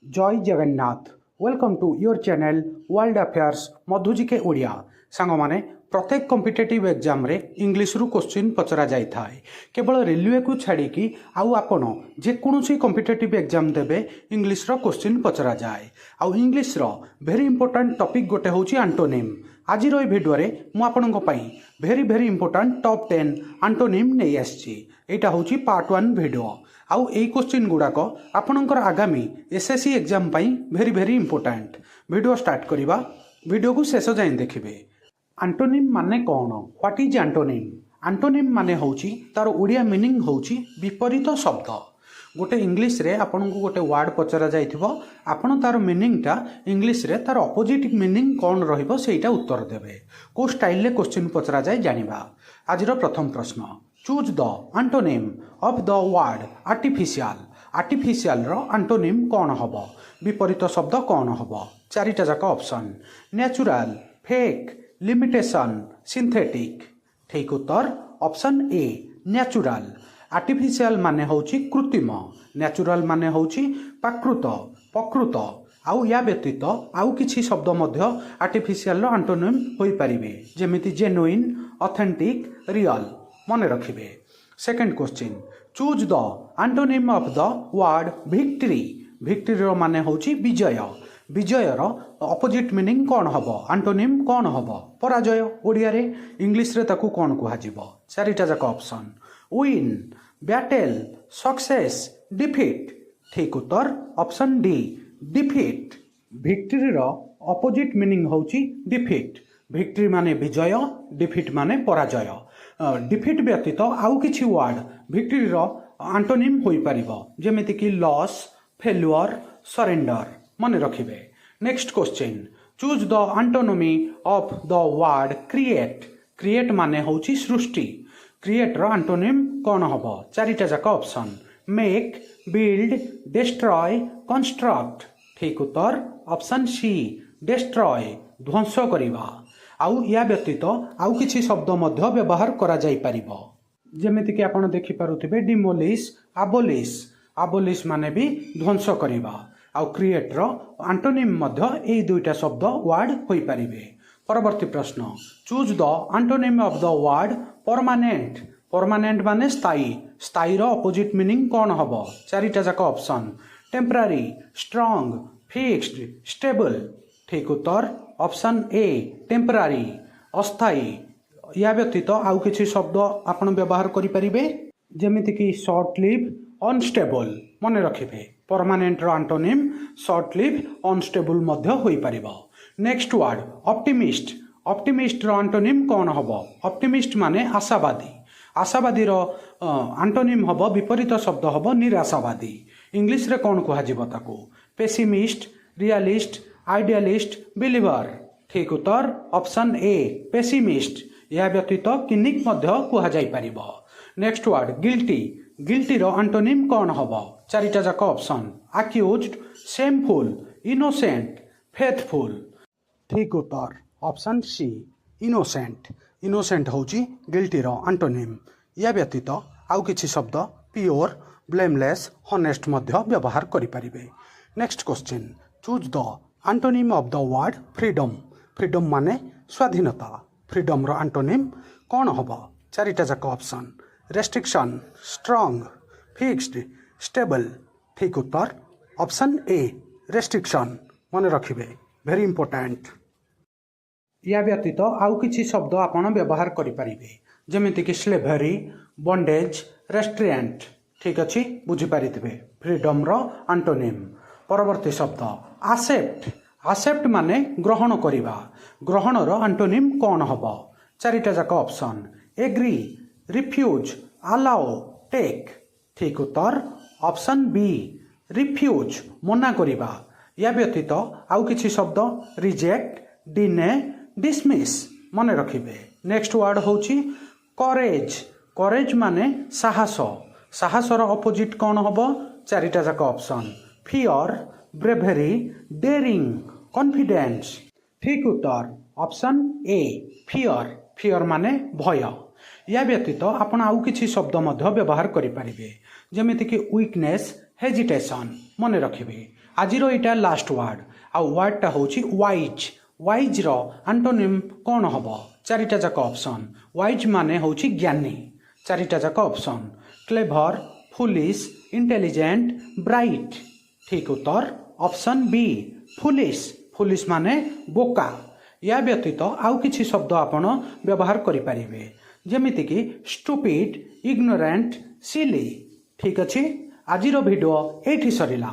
जय Jagannath. Welcome to your channel world affairs Madhuji के ओडिया। सांग माने प्रत्येक कॉम्पिटिटिव एग्जाम रे इंग्लिश रु क्वेश्चन पचरा जाई थाए। केवल रेलवे को छाड़ी कि आउ आपण जेकोसी कॉम्पिटिटिव एग्जाम देबे इंग्लिश रो क्वेश्चन पचरा जाए। आउ इंग्लिश रो वेरी इंपोर्टेंट टॉपिक गोटे होची एंटोनिम। आज रो भिडियो रे मु आपनको पई वेरी इंपोर्टेंट टॉप 10 एंटोनिम नै आछि। एटा होची पार्ट 1 भिडियो। आउ ए क्वेश्चन गुड़ाक आपणकर आगामी एसएससी एग्जाम पाई वेरी इंपोर्टेंट। वीडियो स्टार्ट करिबा। वीडियो को शेष जाए देखिबे। एंटोनिम माने कौन? What is antonym? एंटोनिम माने होची तार ओडिया मीनिंग होची विपरीत शब्द। गोटे इंग्लिश रे आपन को गोटे वर्ड पचरा जाइथिबो, आपन तार मीनिंग टा इंग्लिश रे तार अपोजिट मीनिंग कौन रहिबो सेटा उत्तर देबे। को स्टाइल ले क्वेश्चन पचरा जाय जानिबा। आजिरो प्रथम प्रश्न, choose the antonym of the word artificial. Artificial रो एंटोनिम कौन हबो? विपरीत शब्द कौन हबो? चारिटा जाक option, natural, fake, limitation, synthetic. ठीक उत्तर ऑप्शन ए नेचुरल। आर्टिफिशियल माने होची कृत्रिम, नेचुरल माने होची प्राकृत प्रकृत। आउ या व्यतीत आउ किछि शब्द मध्य आर्टिफिशियल रो एंटोनिम होई परिबे, जेमिति जेन्युइन, ऑथेंटिक, रियल। मन रखिबे। Second question, choose the antonym of the word victory. Victory रो माने होची विजय। विजय रो ऑपोजिट मीनिंग कौन हबो? एंटोनिम कौन हबो? पराजय। ओडिया रे इंग्लिश रे ताकू कौन कुहा जिवो? चारिटा जाक option, win, battle, success, defeat. ठीक उत्तर ऑप्शन डी डिफीट। विक्ट्री रो ऑपोजिट मीनिंग होची डिफीट। विक्ट्री माने विजय, डिफीट माने पराजय। डिफीट व्यतीत आउ किछि वर्ड विक्ट्री रो एंटोनिम होई परिबो, जेमिति कि लॉस, फेल्युअर, सरेंडर। मन रखिबे। Next question, choose the antonym of the word create. Create माने होची सृष्टि। क्रिएट रो एंटोनिम कोन हबो? चारिटा जाक option, make, build, destroy, construct. ठीक उत्तर ऑप्शन सी डिस्ट्रॉय, ध्वंस करिबा। आउ या व्यतीत आउ किछि शब्द मध्य व्यवहार करा जाई परिबो, जेमिति कि आपण देखि पारुथिबे डिमोलिश, आबोलिश। आबोलिश माने भी ध्वंस करिबा। आउ क्रिएट रो एंटोनिम मध्य एई दुईटा शब्द वर्ड होई परिबे। परवर्ती प्रश्न, choose the antonym of the word permanent. Permanent माने स्थायी। स्थायी रो अपोजिट मीनिंग कोन हबो? चारिटा जाक option, temporary, strong, fixed, stable. ठीक उत्तर ऑप्शन ए टेम्पररी, अस्थायी। या व्यतीत आउ किछि शब्द आपण व्यवहार करि परिबे, जेमिति कि शॉर्ट लिव, अनस्टेबल। मन रखिबे। परमानेंट रो एंटोनिम शॉर्ट लिव, अनस्टेबल मध्य होई परिबो। Next word optimist. ऑप्टिमिस्ट रो एंटोनिम कोन हबो? ऑप्टिमिस्ट माने आशावादी। आशावादी रो एंटोनिम हबो, विपरीत शब्द हबो निराशावादी। इंग्लिश रे कोन कुहा जिवो ताको? Pessimist, realist, idealist, believer. ठीक उत्तर ऑप्शन ए पेसिमिस्ट। या व्यतीत किनिक मध्य कुहा जाई परिबो। Next word guilty. गिल्टी रो एंटोनिम कोन हबो? चारिटा जाक option, accused, shameful, innocent, faithful. ठीक उत्तर ऑप्शन सी इनोसेंट। इनोसेंट होची गिल्टी रो एंटोनिम। या व्यतीत आउ किछि शब्द प्योर, ब्लेमलेस, हॉनेस्ट मध्य व्यवहार करि परिबे। Next question, choose the antonym of the word freedom. Freedom माने स्वाधीनता। फ्रीडम रो एंटोनिम कौन हबो? चारिटा जाक option, restriction, strong, fixed, stable. ठीक उत्तर ऑप्शन ए रेस्ट्रिक्शन। मन रखिबे। Very important. या व्यतीत आउ किछि शब्द आपण व्यवहार करि परिबे, जेमिति कि स्लेभरी, बॉन्डेज, रेस्ट्रिएंट। ठीक अछि, बुझि पारिथिबे फ्रीडम रो एंटोनिम। परवर्ती शब्द एक्सेप्ट। एक्सेप्ट माने ग्रहण करिबा। ग्रहण रो एंटोनिम कोन हबो? चारिटा जाक option, agree, refuse, allow, take. ठीक उत्तर ऑप्शन बी रिफ्यूज, मना करिबा। या व्यतीत आउ किछि शब्द रिजेक्ट, डिने, डिसमिस। मन रखिबे। नेक्स्ट वर्ड होची करेज। करेज माने साहस। साहस रो अपोजिट कोन हबो? चारिटा जाक ऑप्शन, फियर, ब्रेवेरी, डेयरिंग, कॉन्फिडेंस। ठीक उत्तर ऑप्शन ए फियर। फियर माने भय। या व्यतीत आपण आउ किछि शब्द मध्य व्यवहार करि परिबे, जेमिति कि वीकनेस, हेजिटेशन। मन रखिबे। आजिर इटा लास्ट वार्ड आ वार्डटा होची वाइज वाइज रो आंटोनिम कौन हम चारिटा जाक ऑप्शन वाइज माने होची ज्ञानी चारिटा जाक option clever foolish intelligent bright ठीक उत्तर ऑप्शन बी फुलिश फुलिश माने बोका या व्यतीत आउ किछि शब्द आपण व्यवहार करि परिबे जेमिति कि स्टूपिड इग्नोरेंट सिली ठीक अछि आजिरो वीडियो एठी सरिला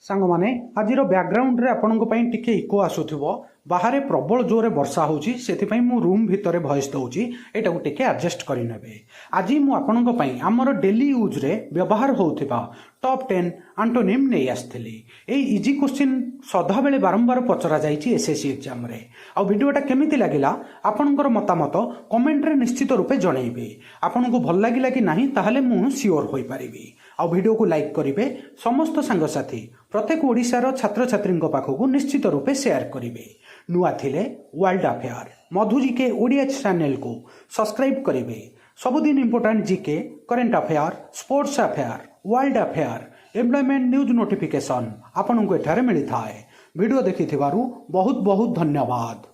सांग माने आजिरो बैकग्राउंड रे आपनको पई टिके इको आसुथिबो बाहरे प्रबल जोरे वर्षा होची सेथिपई मु रूम भितरे वॉइस दउची एटा को टिके एडजस्ट करि नेबे आज मु आपनको पई हमर डेली यूज रे व्यवहार होउथिबा टॉप 10 आंटोनिम नै आस्थिली ए इजी क्वेश्चन सदा बेले बारंबार पचरा जाईची एसएससी एग्जाम रे आ वीडियोटा केमिति लागिला आपनकर मतामत कमेंट रे निश्चित रूपे जणैबे आपनको भल लागिला कि नाही ताहाले मु सियोर होई परिबी आ वीडियो को लाइक करिवे समस्त सांग साथी प्रत्येक ओडिशार छात्र छात्री पाखक निश्चित रूपे शेयर करिवे नुआ थिले वर्ल्ड अफेयर मधुजीके ओडिया चैनल को सब्सक्राइब करिवे सबुदिन important GK current affair sports affair world affair employment news notification आपन को एठारे मिली थाए वीडियो देखि बहुत बहुत धन्यवाद।